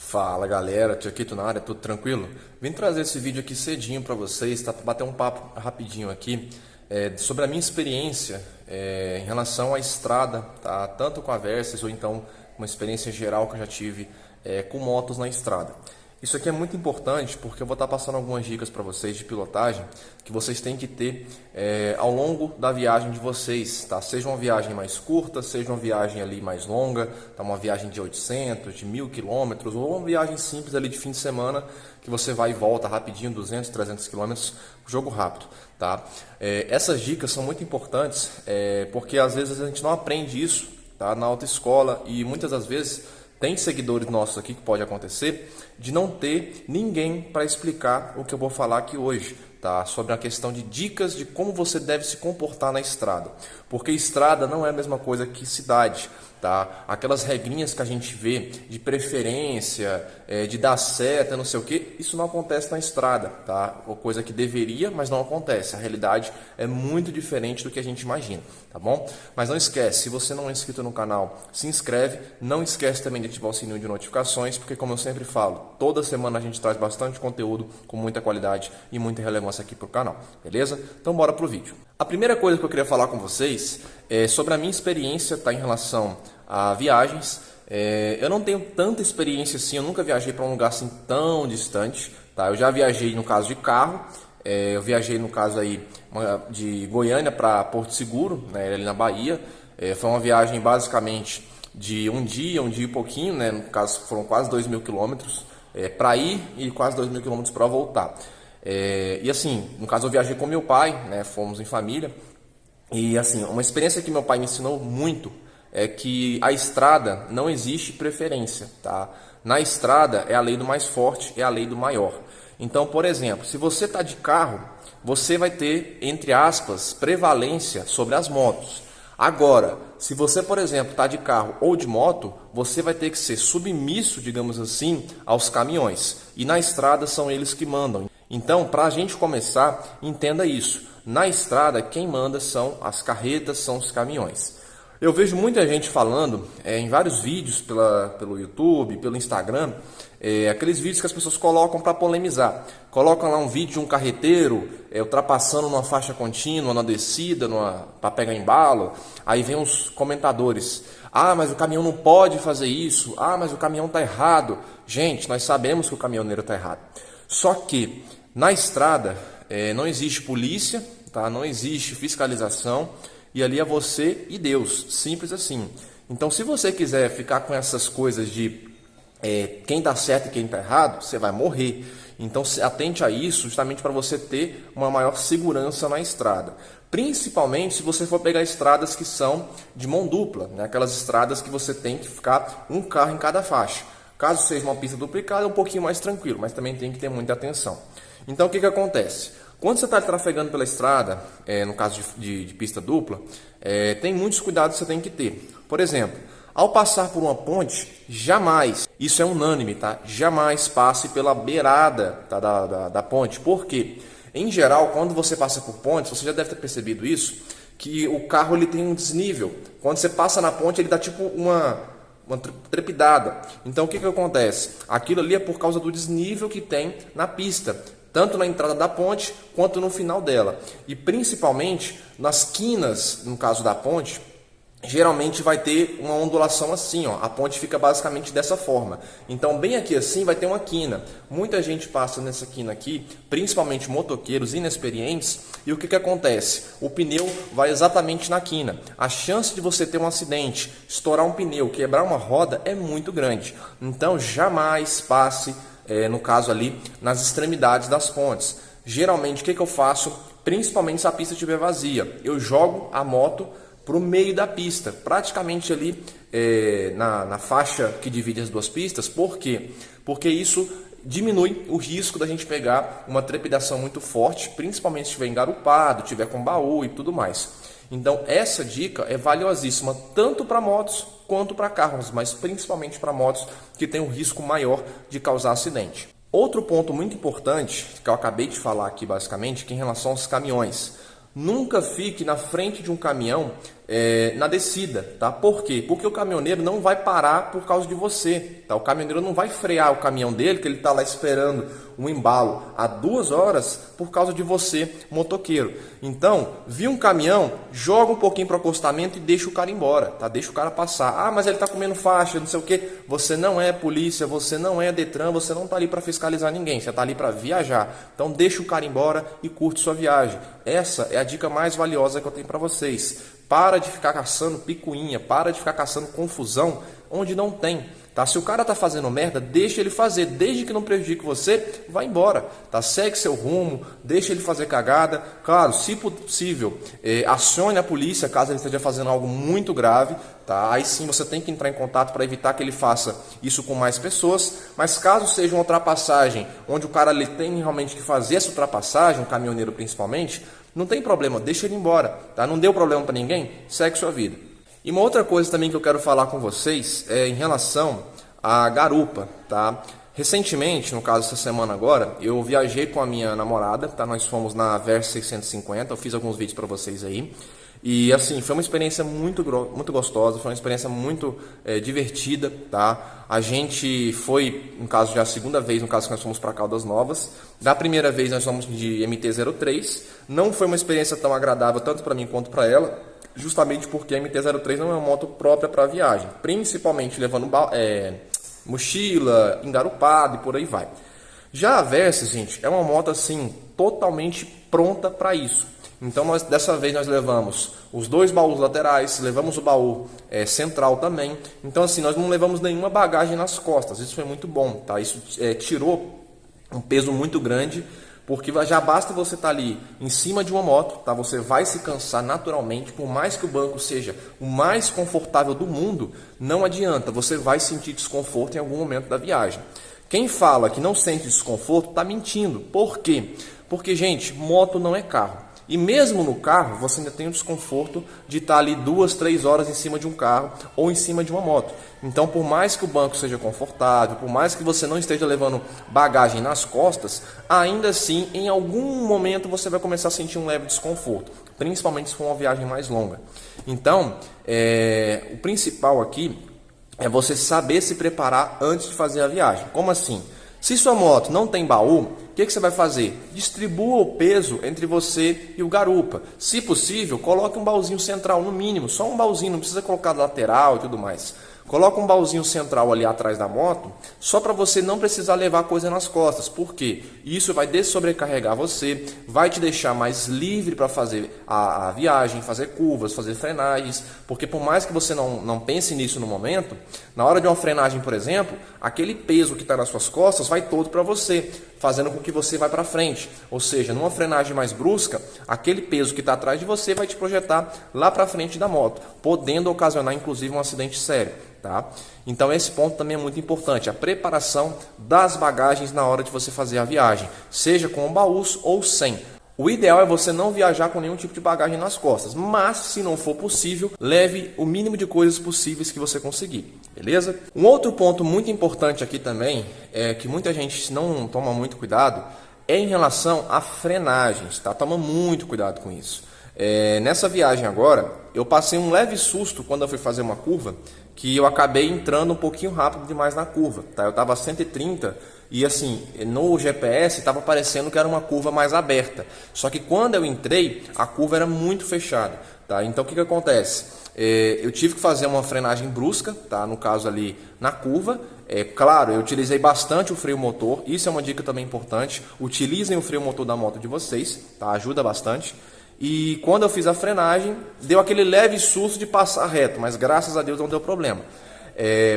Fala galera, Tiaquito na área, tudo tranquilo? Vim trazer esse vídeo aqui cedinho para vocês, tá? Para bater um papo rapidinho aqui sobre a minha experiência em relação à estrada, tá? Tanto com a Versys ou então uma experiência geral que eu já tive com motos na estrada. Isso aqui é muito importante porque eu vou estar passando algumas dicas para vocês de pilotagem que vocês têm que ter ao longo da viagem de vocês, tá? Seja uma viagem mais curta, seja uma viagem ali mais longa, tá? Uma viagem de 800, de 1000 quilômetros ou uma viagem simples ali de fim de semana que você vai e volta rapidinho, 200, 300 quilômetros, jogo rápido, tá? Essas dicas são muito importantes porque às vezes a gente não aprende isso, tá? Na autoescola e muitas das vezes tem seguidores nossos aqui que pode acontecer de não ter ninguém para explicar o que eu vou falar aqui hoje, tá? Sobre a questão de dicas de como você deve se comportar na estrada. Porque estrada não é a mesma coisa que cidade, tá? Aquelas regrinhas que a gente vê de preferência, de dar seta, não sei o que, isso não acontece na estrada, tá? Uma coisa que deveria, mas não acontece. A realidade é muito diferente do que a gente imagina, tá bom? Mas não esquece, se você não é inscrito no canal, se inscreve. Não esquece também de ativar o sininho de notificações, porque como eu sempre falo, toda semana a gente traz bastante conteúdo com muita qualidade e muita relevância aqui para o canal, beleza? Então bora pro vídeo. A primeira coisa que eu queria falar com vocês é sobre a minha experiência, tá, em relação a viagens. Eu não tenho tanta experiência assim, eu nunca viajei para um lugar assim tão distante, tá? Eu já viajei no caso de carro, eu viajei no caso aí de Goiânia para Porto Seguro, né, ali na Bahia. Foi uma viagem basicamente de um dia e pouquinho, né? No caso foram quase 2.000 quilômetros para ir e quase 2.000 quilômetros para voltar. E assim, no caso eu viajei com meu pai, né? Fomos em família. E assim, uma experiência que meu pai me ensinou muito é que a estrada não existe preferência, tá? Na estrada é a lei do mais forte, é a lei do maior. Então, por exemplo, se você está de carro, você vai ter, entre aspas, prevalência sobre as motos. Agora, se você, por exemplo, está de carro ou de moto, você vai ter que ser submisso, digamos assim, aos caminhões. E na estrada são eles que mandam. Então, para a gente começar, entenda isso. Na estrada, quem manda são as carretas, são os caminhões. Eu vejo muita gente falando em vários vídeos pelo YouTube, pelo Instagram, aqueles vídeos que as pessoas colocam para polemizar. Colocam lá um vídeo de um carreteiro ultrapassando numa faixa contínua, na descida, para pegar embalo. Aí vem os comentadores. Ah, mas o caminhão não pode fazer isso. Ah, mas o caminhão está errado. Gente, nós sabemos que o caminhoneiro está errado. Só que na estrada não existe polícia, tá? Não existe fiscalização. E ali é você e Deus, simples assim. Então, se você quiser ficar com essas coisas de quem está certo e quem está errado, você vai morrer. Então, atente a isso, justamente para você ter uma maior segurança na estrada. Principalmente se você for pegar estradas que são de mão dupla, né? Aquelas estradas que você tem que ficar um carro em cada faixa. Caso seja uma pista duplicada, é um pouquinho mais tranquilo, mas também tem que ter muita atenção. Então, o que acontece? Quando você está trafegando pela estrada, no caso de pista dupla, tem muitos cuidados que você tem que ter. Por exemplo, ao passar por uma ponte, jamais, isso é unânime, tá? Jamais passe pela beirada, tá, da ponte. Por quê? Em geral, quando você passa por pontes, você já deve ter percebido isso, que o carro ele tem um desnível. Quando você passa na ponte, ele dá tipo uma trepidada. Então, o que acontece? Aquilo ali é por causa do desnível que tem na pista, tanto na entrada da ponte quanto no final dela. E principalmente nas quinas, no caso da ponte, geralmente vai ter uma ondulação assim, ó. A ponte fica basicamente dessa forma. Então, bem aqui assim vai ter uma quina. Muita gente passa nessa quina aqui, principalmente motoqueiros inexperientes, e o que acontece? O pneu vai exatamente na quina. A chance de você ter um acidente, estourar um pneu, quebrar uma roda é muito grande. Então, jamais passe no caso ali, nas extremidades das pontes. Geralmente, o que eu faço? Principalmente se a pista estiver vazia. Eu jogo a moto para o meio da pista, praticamente ali na faixa que divide as duas pistas. Por quê? Porque isso diminui o risco da gente pegar uma trepidação muito forte, principalmente se estiver engarupado, estiver com baú e tudo mais. Então, essa dica é valiosíssima tanto para motos quanto para carros, mas principalmente para motos que têm um risco maior de causar acidente. Outro ponto muito importante, que eu acabei de falar aqui basicamente, que é em relação aos caminhões. Nunca fique na frente de um caminhão na descida, tá? Por quê? Porque o caminhoneiro não vai parar por causa de você, tá? O caminhoneiro não vai frear o caminhão dele, que ele está lá esperando um embalo há 2 horas por causa de você, motoqueiro. Então, viu um caminhão, joga um pouquinho para o acostamento e deixa o cara embora, tá? Deixa o cara passar. Ah, mas ele está comendo faixa, não sei o quê. Você não é polícia, você não é Detran, você não está ali para fiscalizar ninguém, você está ali para viajar. Então, deixa o cara embora e curte sua viagem. Essa é a dica mais valiosa que eu tenho para vocês. Para de ficar caçando picuinha, para de ficar caçando confusão onde não tem. Tá? Se o cara tá fazendo merda, deixa ele fazer, desde que não prejudique você, vai embora. Tá? Segue seu rumo, deixa ele fazer cagada. Claro, se possível, acione a polícia caso ele esteja fazendo algo muito grave. Tá? Aí sim você tem que entrar em contato para evitar que ele faça isso com mais pessoas. Mas caso seja uma ultrapassagem onde o cara ele tem realmente que fazer essa ultrapassagem, um caminhoneiro principalmente, não tem problema, deixa ele embora, tá? Não deu problema para ninguém, segue sua vida. E uma outra coisa também que eu quero falar com vocês é em relação à garupa, tá? Recentemente, no caso essa semana agora, eu viajei com a minha namorada, tá? Nós fomos na Versa 650, eu fiz alguns vídeos para vocês aí. E assim, foi uma experiência muito gostosa, foi uma experiência muito divertida, tá? A gente foi, no caso, já a segunda vez, no caso que nós fomos para Caldas Novas. Da primeira vez nós fomos de MT-03, não foi uma experiência tão agradável tanto para mim quanto para ela, justamente porque a MT-03 não é uma moto própria para viagem, principalmente levando mochila, engarupado e por aí vai. Já a Versys, gente, é uma moto assim, totalmente pronta para isso. Então dessa vez nós levamos os 2 baús laterais, levamos o baú central também. Então assim, nós não levamos nenhuma bagagem nas costas, isso foi muito bom, tá? Isso tirou um peso muito grande, porque já basta você estar ali em cima de uma moto, tá? Você vai se cansar naturalmente, por mais que o banco seja o mais confortável do mundo, não adianta, você vai sentir desconforto em algum momento da viagem. Quem fala que não sente desconforto está mentindo. Por quê? Porque, gente, moto não é carro. E mesmo no carro, você ainda tem o desconforto de estar ali 2, 3 horas em cima de um carro ou em cima de uma moto. Então, por mais que o banco seja confortável, por mais que você não esteja levando bagagem nas costas, ainda assim, em algum momento você vai começar a sentir um leve desconforto, principalmente se for uma viagem mais longa. Então, o principal aqui é você saber se preparar antes de fazer a viagem. Como assim? Se sua moto não tem baú, o que você vai fazer? Distribua o peso entre você e o garupa. Se possível, coloque um baúzinho central no mínimo, só um baúzinho, não precisa colocar lateral e tudo mais. Coloca um baúzinho central ali atrás da moto, só para você não precisar levar coisa nas costas. Por quê? Isso vai dessobrecarregar você, vai te deixar mais livre para fazer a viagem, fazer curvas, fazer frenagens. Porque por mais que você não pense nisso no momento, na hora de uma frenagem, por exemplo, aquele peso que está nas suas costas vai todo para você, fazendo com que você vá para frente. Ou seja, numa frenagem mais brusca, aquele peso que está atrás de você vai te projetar lá para frente da moto, podendo ocasionar inclusive um acidente sério. Tá? Então esse ponto também é muito importante, a preparação das bagagens na hora de você fazer a viagem, seja com baús ou sem. O ideal é você não viajar com nenhum tipo de bagagem nas costas, mas se não for possível, leve o mínimo de coisas possíveis que você conseguir, beleza? Um outro ponto muito importante aqui também, que muita gente não toma muito cuidado, é em relação a frenagens, tá? Toma muito cuidado com isso. Nessa viagem agora, eu passei um leve susto quando eu fui fazer uma curva, que eu acabei entrando um pouquinho rápido demais na curva, tá? Eu estava a 130 e assim, no GPS estava parecendo que era uma curva mais aberta. Só que quando eu entrei, a curva era muito fechada, tá? Então o que acontece? Eu tive que fazer uma frenagem brusca, tá? No caso ali na curva. Claro, eu utilizei bastante o freio motor, isso é uma dica também importante. Utilizem o freio motor da moto de vocês, tá? Ajuda bastante. E quando eu fiz a frenagem, deu aquele leve susto de passar reto, mas graças a Deus não deu problema.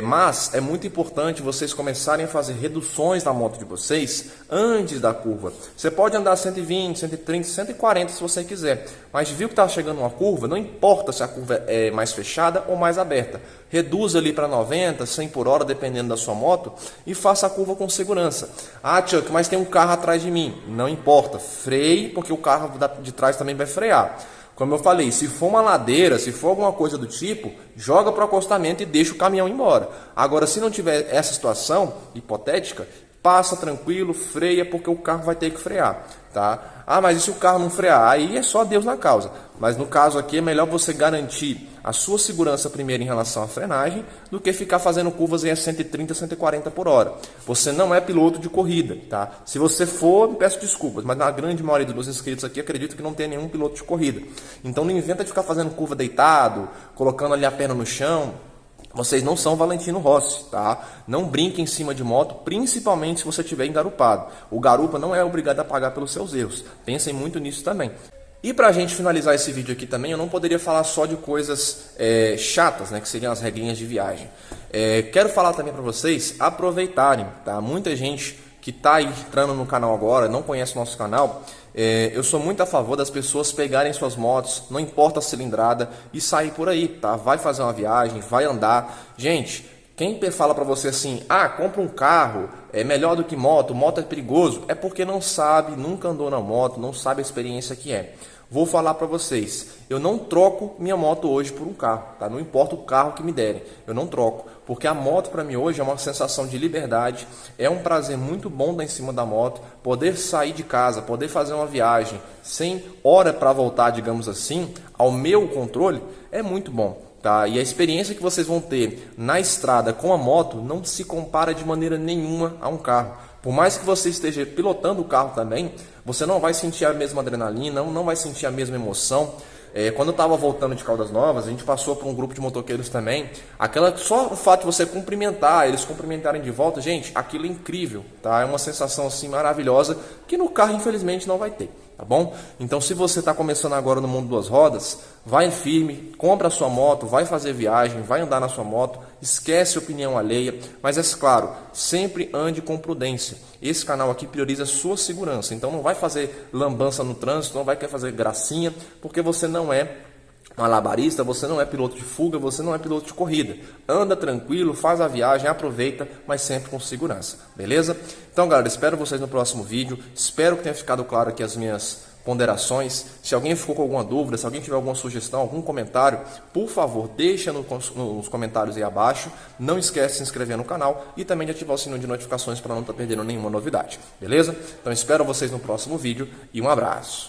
Mas é muito importante vocês começarem a fazer reduções na moto de vocês antes da curva. Você pode andar 120, 130, 140 se você quiser, mas viu que está chegando uma curva, não importa se a curva é mais fechada ou mais aberta. Reduza ali para 90, 100 por hora, dependendo da sua moto, e faça a curva com segurança. Ah, Chuck, mas tem um carro atrás de mim. Não importa, freie, porque o carro de trás também vai frear. Como eu falei, se for uma ladeira, se for alguma coisa do tipo, joga para o acostamento e deixa o caminhão embora. Agora, se não tiver essa situação hipotética, passa tranquilo, freia, porque o carro vai ter que frear, tá? Ah, mas e se o carro não frear? Aí é só Deus na causa. Mas no caso aqui é melhor você garantir a sua segurança primeiro em relação à frenagem do que ficar fazendo curvas em 130, 140 por hora. Você não é piloto de corrida, tá? Se você for, peço desculpas, mas na grande maioria dos meus inscritos aqui acredito que não tem nenhum piloto de corrida. Então não inventa de ficar fazendo curva deitado, colocando ali a perna no chão. Vocês não são Valentino Rossi, tá? Não brinque em cima de moto, principalmente se você estiver engarupado. O garupa não é obrigado a pagar pelos seus erros. Pensem muito nisso também. E para a gente finalizar esse vídeo aqui também, eu não poderia falar só de coisas chatas, né? Que seriam as regrinhas de viagem. Quero falar também para vocês aproveitarem, tá? Muita gente que está aí entrando no canal agora, não conhece o nosso canal, eu sou muito a favor das pessoas pegarem suas motos, não importa a cilindrada, e sair por aí, tá? Vai fazer uma viagem, vai andar. Gente, quem fala para você assim, compra um carro, é melhor do que moto, moto é perigoso, é porque não sabe, nunca andou na moto, não sabe a experiência que é. Vou falar para vocês, eu não troco minha moto hoje por um carro, tá? Não importa o carro que me derem, eu não troco, porque a moto para mim hoje é uma sensação de liberdade, é um prazer muito bom estar em cima da moto, poder sair de casa, poder fazer uma viagem sem hora para voltar, digamos assim, ao meu controle, é muito bom. Tá? E a experiência que vocês vão ter na estrada com a moto não se compara de maneira nenhuma a um carro. Por mais que você esteja pilotando o carro também, você não vai sentir a mesma adrenalina, não vai sentir a mesma emoção. Quando eu estava voltando de Caldas Novas, a gente passou por um grupo de motoqueiros também. Só o fato de você cumprimentar, eles cumprimentarem de volta, gente, aquilo é incrível, tá? É uma sensação assim maravilhosa que no carro infelizmente não vai ter. Tá bom? Então, se você está começando agora no mundo duas rodas, vai firme, compra a sua moto, vai fazer viagem, vai andar na sua moto, esquece opinião alheia, mas é claro, sempre ande com prudência. Esse canal aqui prioriza a sua segurança, então não vai fazer lambança no trânsito, não vai querer fazer gracinha, porque você não é malabarista, você não é piloto de fuga, você não é piloto de corrida. Anda tranquilo, faz a viagem, aproveita, mas sempre com segurança, beleza? Então, galera, espero vocês no próximo vídeo. Espero que tenha ficado claro aqui as minhas ponderações. Se alguém ficou com alguma dúvida, se alguém tiver alguma sugestão, algum comentário, por favor, deixa nos comentários aí abaixo. Não esquece de se inscrever no canal e também de ativar o sininho de notificações para não estar perdendo nenhuma novidade, beleza? Então, espero vocês no próximo vídeo e um abraço.